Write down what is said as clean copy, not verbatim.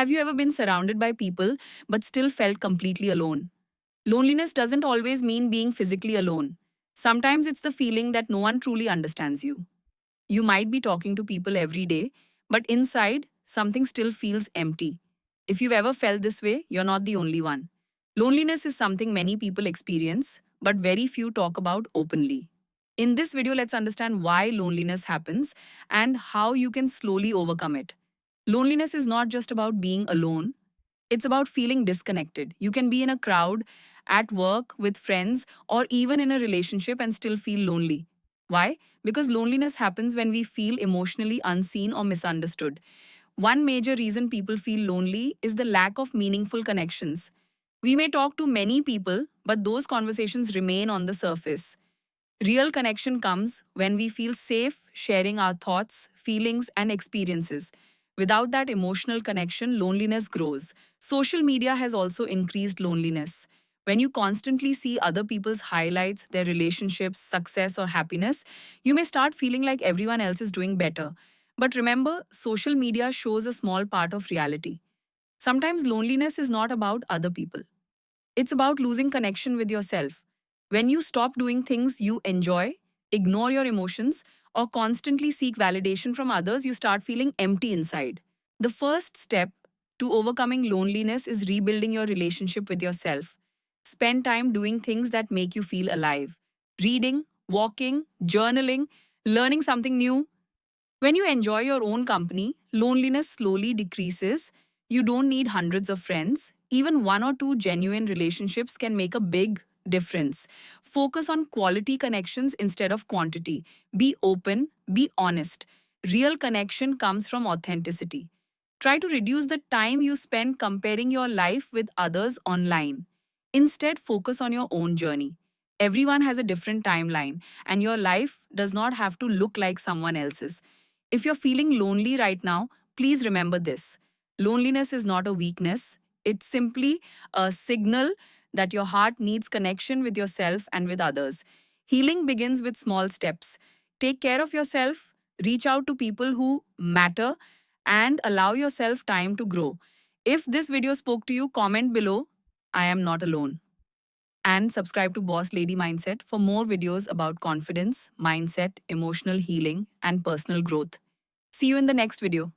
Have you ever been surrounded by people but still felt completely alone? Loneliness doesn't always mean being physically alone. Sometimes it's the feeling that no one truly understands you. You might be talking to people every day, but inside, something still feels empty. If you've ever felt this way, you're not the only one. Loneliness is something many people experience, but very few talk about openly. In this video, let's understand why loneliness happens and how you can slowly overcome it. Loneliness is not just about being alone, it's about feeling disconnected. You can be in a crowd, at work, with friends, or even in a relationship and still feel lonely. Why? Because loneliness happens when we feel emotionally unseen or misunderstood. One major reason people feel lonely is the lack of meaningful connections. We may talk to many people, but those conversations remain on the surface. Real connection comes when we feel safe sharing our thoughts, feelings, and experiences. Without that emotional connection, loneliness grows. Social media has also increased loneliness. When you constantly see other people's highlights, their relationships, success, or happiness, you may start feeling like everyone else is doing better. But remember, social media shows a small part of reality. Sometimes loneliness is not about other people. It's about losing connection with yourself. When you stop doing things you enjoy, ignore your emotions, or constantly seek validation from others, you start feeling empty inside. The first step to overcoming loneliness is rebuilding your relationship with yourself. Spend time doing things that make you feel alive. Reading, walking, journaling, learning something new, when you enjoy your own company, loneliness slowly decreases. You don't need hundreds of friends. Even one or two genuine relationships can make a big difference. Focus on quality connections instead of quantity. Be open, be honest. Real connection comes from authenticity. Try to reduce the time you spend comparing your life with others online. Instead, focus on your own journey. Everyone has a different timeline, and your life does not have to look like someone else's. If you're feeling lonely right now, please remember this. Loneliness is not a weakness, it's simply a signal that your heart needs connection with yourself and with others. Healing begins with small steps. Take care of yourself, reach out to people who matter, and allow yourself time to grow. If this video spoke to you, comment below, I am not alone. And subscribe to Boss Lady Mindset for more videos about confidence, mindset, emotional healing, and personal growth. See you in the next video.